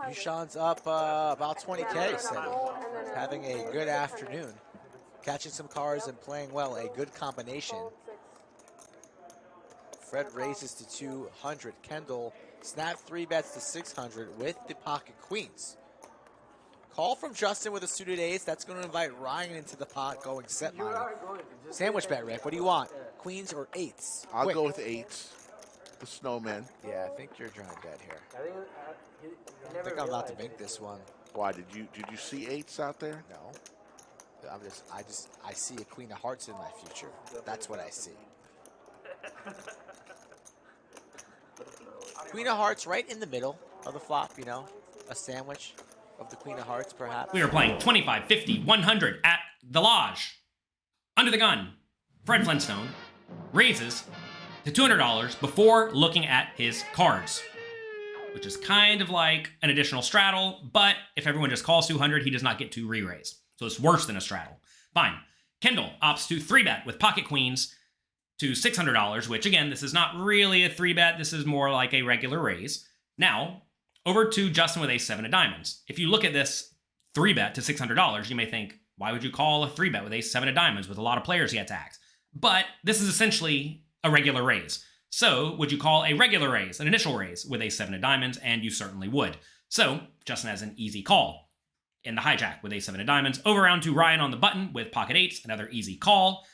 Yushan's up about 20K, said he's having a good afternoon. Catching some cards and playing well, a good combination. Fred raises to 200. Kendall snap 3-bets to 600 with the pocket queens. Call from Justin with a suited ace. That's going to invite Ryan into the pot going set money. Sandwich bet, Rick. What do you want? Queens or eights? I'll go with eights. The snowman. Yeah, I think you're trying to bet here. I think I'm about to make this one. Why did you see eights out there? No. I see a queen of hearts in my future. That's what I see. Queen of hearts right in the middle of the flop, you know, a sandwich of the queen of hearts, perhaps. We are playing 25, 50, 100 at the Lodge. Under the gun, Fred Flintstone raises to $200 before looking at his cards, which is kind of like an additional straddle, but if everyone just calls 200, he does not get to re-raise. So it's worse than a straddle. Fine. Kendall opts to 3-bet with pocket queens to $600, which again, this is not really a 3-bet. This is more like a regular raise. Now, over to Justin with a 7 of diamonds. If you look at this 3-bet to $600, you may think, why would you call a 3-bet with a 7 of diamonds with a lot of players he attacks? But this is essentially a regular raise. So would you call a regular raise, an initial raise, with a 7 of diamonds? And you certainly would. So Justin has an easy call in the hijack with a 7 of diamonds. Over around to Ryan on the button with pocket eights, another easy call.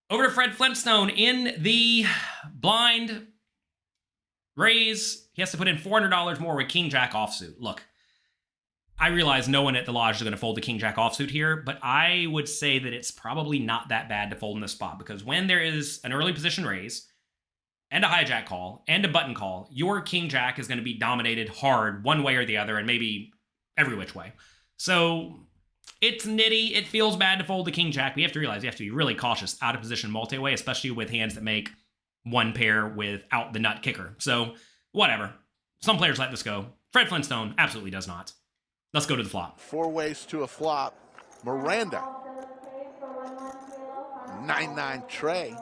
Over to Fred Flintstone in the blind raise. He has to put in $400 more with King Jack offsuit. Look, I realize no one at the Lodge is going to fold the King Jack offsuit here, but I would say that it's probably not that bad to fold in this spot, because when there is an early position raise and a hijack call and a button call, your King Jack is going to be dominated hard one way or the other, and maybe every which way. So it's nitty. It feels bad to fold the King Jack. We have to realize you have to be really cautious out of position multi-way, especially with hands that make one pair without the nut kicker. So whatever. Some players let this go. Fred Flintstone absolutely does not. Let's go to the flop. 4 ways to a flop. Miranda. 9-9 Trey.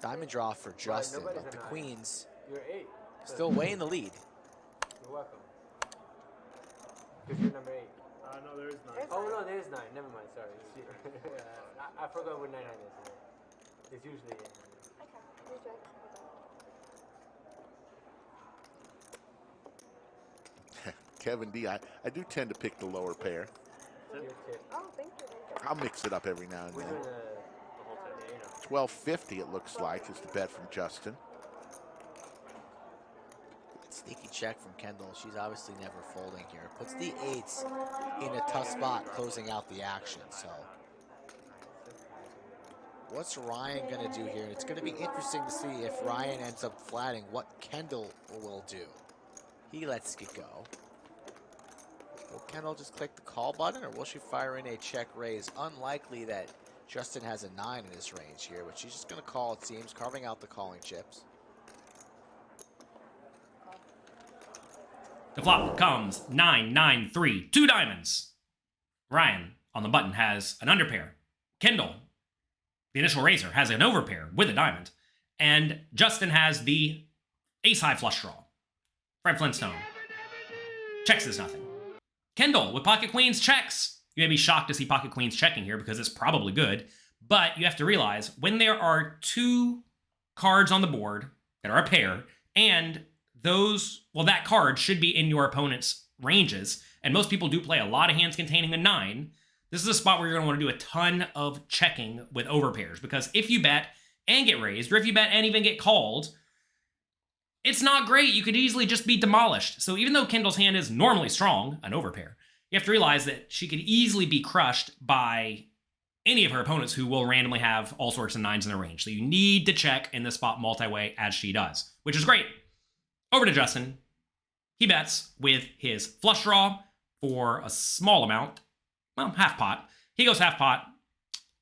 Diamond draw for Justin, but the queens still way in the lead. You're welcome. Because you're number 8. No, there is 9. Oh, no, there is 9. Never mind, sorry. I forgot what 9 is. It's usually 8. Kevin D, I do tend to pick the lower pair. Oh, thank you. I'll mix it up every now and then. We're doing the whole set, you know. 1250 it looks like is the bet from Justin. Sneaky check from Kendall. She's obviously never folding here. Puts the eights in a tough spot closing out the action. So what's Ryan going to do here? It's going to be interesting to see if Ryan ends up flatting what Kendall will do. He lets it go. Will Kendall just click the call button, or will she fire in a check raise? Unlikely that Justin has a 9 in his range here, but she's just going to call, it seems, carving out the calling chips. The flop comes 9-9-3, 2 diamonds. Ryan on the button has an underpair. Kendall, the initial raiser, has an overpair with a diamond. And Justin has the ace-high flush draw. Fred Flintstone checks is nothing. Kendall with pocket queens checks. You may be shocked to see pocket queens checking here because it's probably good. But you have to realize when there are 2 cards on the board that are a pair, and that card should be in your opponent's ranges, and most people do play a lot of hands containing a 9, this is a spot where you're going to want to do a ton of checking with overpairs, because if you bet and get raised, or if you bet and even get called, it's not great. You could easily just be demolished. So even though Kendall's hand is normally strong, an overpair, you have to realize that she could easily be crushed by any of her opponents who will randomly have all sorts of 9s in their range. So you need to check in this spot multi-way as she does, which is great. Over to Justin. He bets with his flush draw for a small amount. Well, half pot. He goes half pot.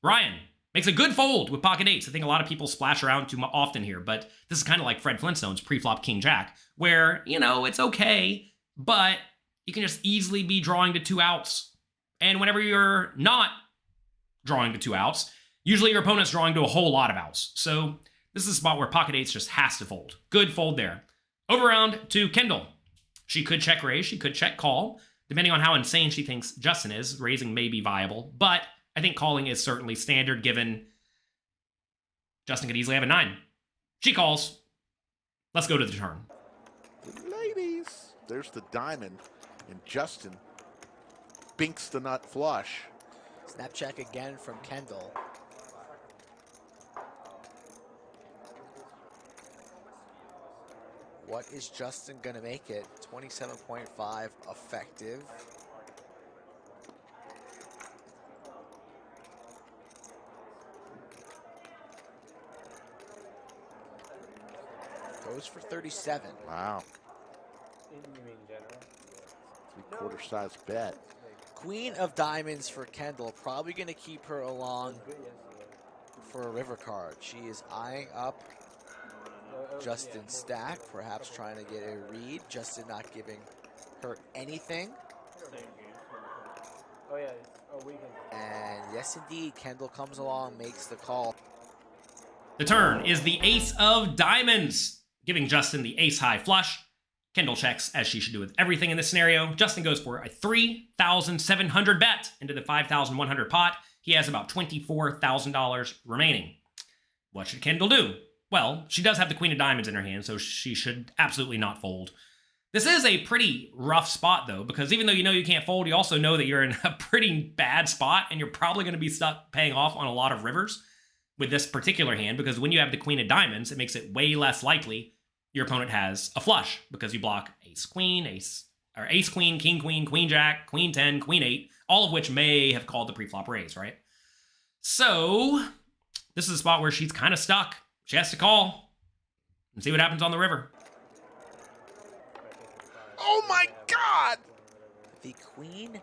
Ryan makes a good fold with pocket eights. I think a lot of people splash around too often here, but this is kind of like Fred Flintstone's pre-flop King Jack, where, you know, it's okay, but you can just easily be drawing to 2 outs. And whenever you're not drawing to 2 outs, usually your opponent's drawing to a whole lot of outs. So this is a spot where pocket eights just has to fold. Good fold there. Over around to Kendall. She could check raise, she could check call. Depending on how insane she thinks Justin is, raising may be viable. But I think calling is certainly standard given Justin could easily have a 9. She calls. Let's go to the turn. Ladies, there's the diamond, and Justin binks the nut flush. Snap check again from Kendall. What is Justin gonna make it? 27.5 effective. Goes for 37. Wow. You mean general? 3/4 size bet. Queen of diamonds for Kendall. Probably gonna keep her along for a river card. She is eyeing up Justin's stack, perhaps trying to get a read. Justin not giving her anything. Oh yeah, it's a weekend. And yes, indeed, Kendall comes along, makes the call. The turn is the ace of diamonds, giving Justin the ace high flush. Kendall checks, as she should do with everything in this scenario. Justin goes for a 3,700 bet into the 5,100 pot. He has about $24,000 remaining. What should Kendall do? Well, she does have the queen of diamonds in her hand, so she should absolutely not fold. This is a pretty rough spot, though, because even though you know you can't fold, you also know that you're in a pretty bad spot, and you're probably going to be stuck paying off on a lot of rivers with this particular hand, because when you have the queen of diamonds, it makes it way less likely your opponent has a flush, because you block ace queen, ace queen, queen jack, queen 10, queen 8, all of which may have called the preflop raise, right? So this is a spot where she's kind of stuck. She has to call and see what happens on the river. Oh my God! The queen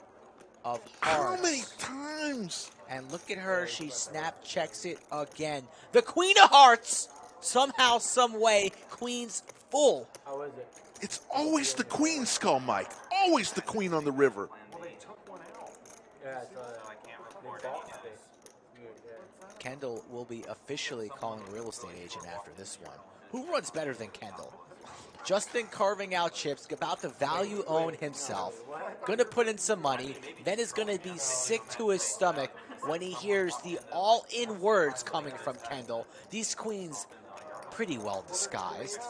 of hearts. How many times? And look at her, she snap checks it again. The queen of hearts! Somehow, some way, queen's full. How was it? It's always the queen, Skull Mike. Always the queen on the river. Yeah, I saw that. Kendall will be officially calling a real estate agent after this one. Who runs better than Kendall? Justin carving out chips, about to value own himself. Gonna put in some money, then is gonna be sick to his stomach when he hears the all-in words coming from Kendall. These queens pretty well disguised.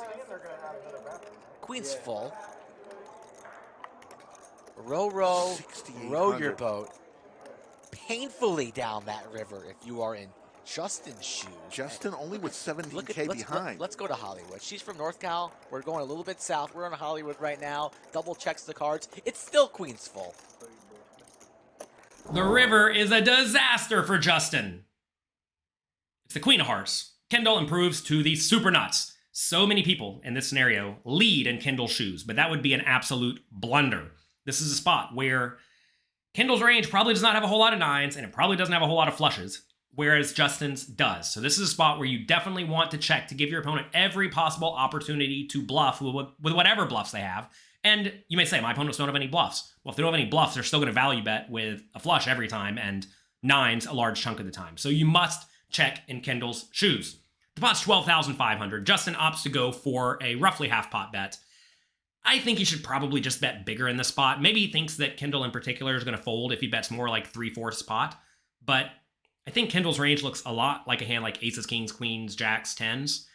Queen's full. Row, row your boat painfully down that river if you are in Justin's shoes. Justin only with 17K behind. Let's go to Hollywood. She's from North Cal. We're going a little bit south. We're in Hollywood right now. Double checks the cards. It's still queen's full. The river is a disaster for Justin. It's the queen of hearts. Kendall improves to the super nuts. So many people in this scenario lead in Kendall's shoes, but that would be an absolute blunder. This is a spot where Kendall's range probably does not have a whole lot of nines, and it probably doesn't have a whole lot of flushes, whereas Justin's does. So this is a spot where you definitely want to check to give your opponent every possible opportunity to bluff with whatever bluffs they have. And you may say, my opponents don't have any bluffs. Well, if they don't have any bluffs, they're still going to value bet with a flush every time, and nines a large chunk of the time. So you must check in Kendall's shoes. The pot's 12,500. Justin opts to go for a roughly half pot bet. I think he should probably just bet bigger in this spot. Maybe he thinks that Kendall in particular is going to fold if he bets more like 3/4 pot. But I think Kendall's range looks a lot like a hand like aces, kings, queens, jacks, tens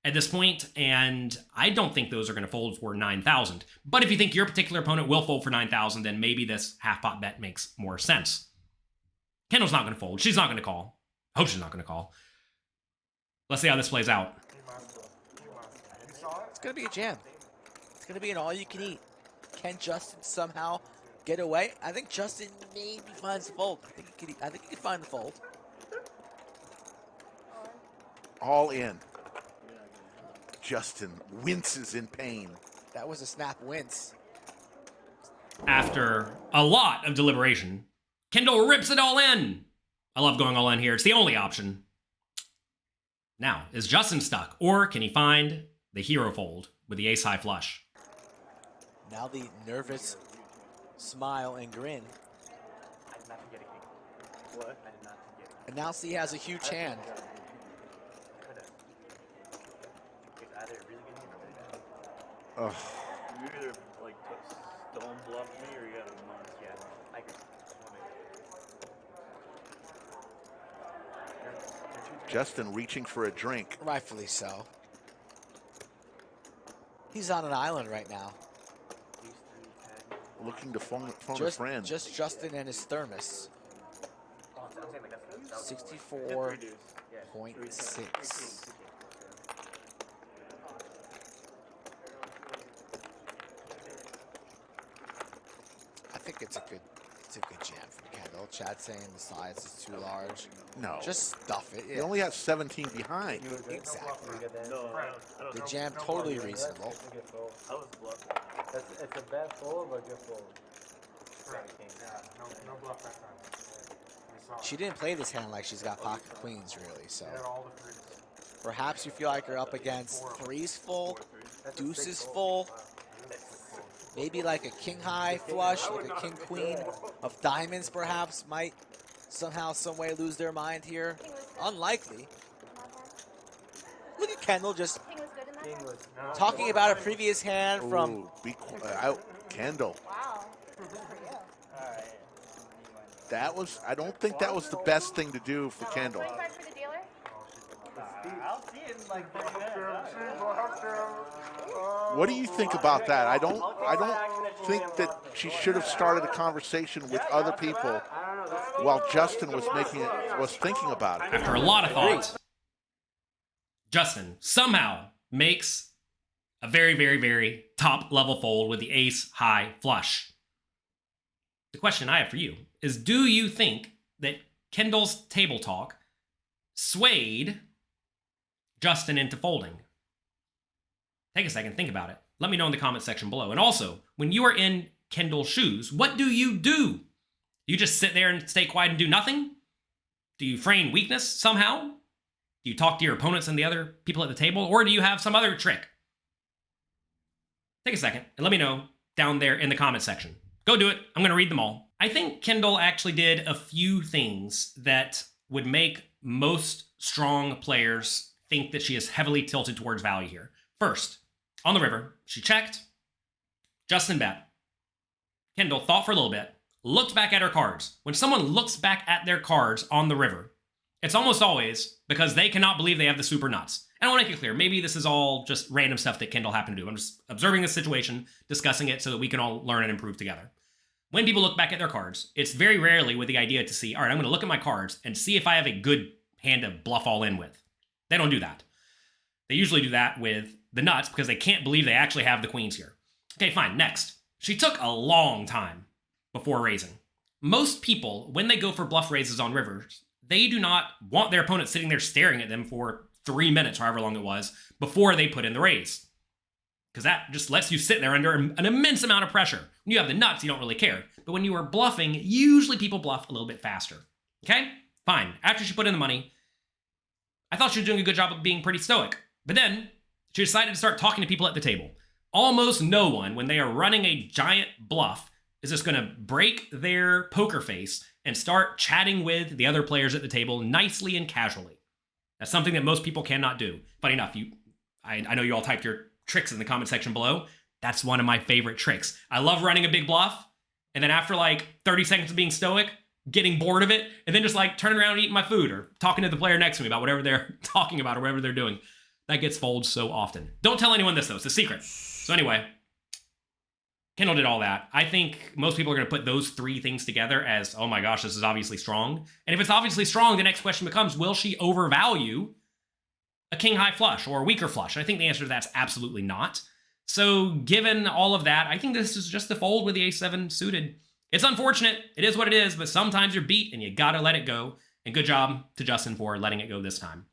at this point, and I don't think those are going to fold for 9,000. But if you think your particular opponent will fold for 9,000, then maybe this half pot bet makes more sense. Kendall's not going to fold. She's not going to call. Hope she's not going to call. Let's see how this plays out. It's going to be a jam. It's going to be an all-you-can-eat. Can Justin somehow get away? I think Justin maybe finds the fold. I think he can find the fold. All in. Justin winces in pain. That was a snap wince. After a lot of deliberation, Kendall rips it all in. I love going all in here. It's the only option. Now, is Justin stuck, or can he find the hero fold with the ace high flush? Now the nervous smile and grin. What? And now see he has a huge hand. Ugh. like stone bluff me, or you gotta month? Yeah, I can. Justin reaching for a drink. Rightfully so. He's on an island right now. Looking to phone a friend. Just Justin and his thermos. 64.6. I think it's a good jam from Kendall. Chad saying the size is too large. No. Just stuff it. He only has 17 behind. Exactly. No, The jam totally reasonable. I was bluffing. It's a bad fold, but good fold. No bluff that time. She didn't play this hand like she's got pocket queens, really, so. Perhaps you feel like you're up against threes full, deuces full, maybe like a king high flush, like a king queen of diamonds perhaps might somehow, some way lose their mind here. Unlikely. Look at Kendall just talking about a previous hand from... Ooh, be quiet. Kendall. Wow. That was, I don't think that was the best thing to do for Kendall. Playing card for the dealer? I'll see it in like 30 minutes. What do you think about that? I don't think that she should have started a conversation with other people while Justin was thinking about it. After a lot of thought, Justin somehow makes a very, very, very top level fold with the ace high flush. The question I have for you is, do you think that Kendall's table talk swayed Justin into folding? Take a second, think about it. Let me know in the comment section below. And also, when you are in Kendall's shoes, what do? Do you just sit there and stay quiet and do nothing? Do you feign weakness somehow? Do you talk to your opponents and the other people at the table? Or do you have some other trick? Take a second and let me know down there in the comment section. Go do it. I'm going to read them all. I think Kendall actually did a few things that would make most strong players think that she is heavily tilted towards value here. First, on the river, she checked. Justin bet. Kendall thought for a little bit, looked back at her cards. When someone looks back at their cards on the river, it's almost always because they cannot believe they have the super nuts. And I want to make it clear, maybe this is all just random stuff that Kendall happened to do. I'm just observing this situation, discussing it so that we can all learn and improve together. When people look back at their cards, it's very rarely with the idea to see, all right, I'm going to look at my cards and see if I have a good hand to bluff all in with. They don't do that. They usually do that with the nuts because they can't believe they actually have the queens here. Okay, fine. Next. She took a long time before raising. Most people, when they go for bluff raises on rivers, they do not want their opponent sitting there staring at them for 3 minutes, however long it was, before they put in the raise. Because that just lets you sit there under an immense amount of pressure. When you have the nuts, you don't really care. But when you are bluffing, usually people bluff a little bit faster. Okay? Fine. After she put in the money, I thought she was doing a good job of being pretty stoic. But then, she decided to start talking to people at the table. Almost no one, when they are running a giant bluff, is just going to break their poker face and start chatting with the other players at the table nicely and casually. That's something that most people cannot do. Funny enough, I know you all typed your tricks in the comment section below. That's one of my favorite tricks. I love running a big bluff, and then after like 30 seconds of being stoic, getting bored of it, and then just like turning around and eating my food or talking to the player next to me about whatever they're talking about or whatever they're doing. That gets folded so often. Don't tell anyone this though, it's a secret. So anyway, Kendall did all that. I think most people are going to put those three things together as, oh my gosh, this is obviously strong. And if it's obviously strong, the next question becomes, will she overvalue a king high flush or a weaker flush? And I think the answer to that's absolutely not. So given all of that, I think this is just a fold with the ace-7 suited. It's unfortunate. It is what it is, but sometimes you're beat and you got to let it go. And good job to Justin for letting it go this time.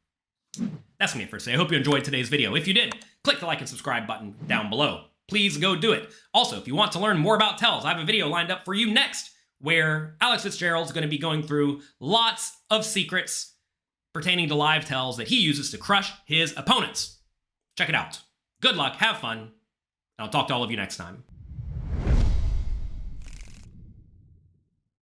That's me for today. I hope you enjoyed today's video. If you did, click the like and subscribe button down below. Please go do it. Also, if you want to learn more about tells, I have a video lined up for you next where Alex Fitzgerald's going to be going through lots of secrets pertaining to live tells that he uses to crush his opponents. Check it out. Good luck, have fun, and I'll talk to all of you next time.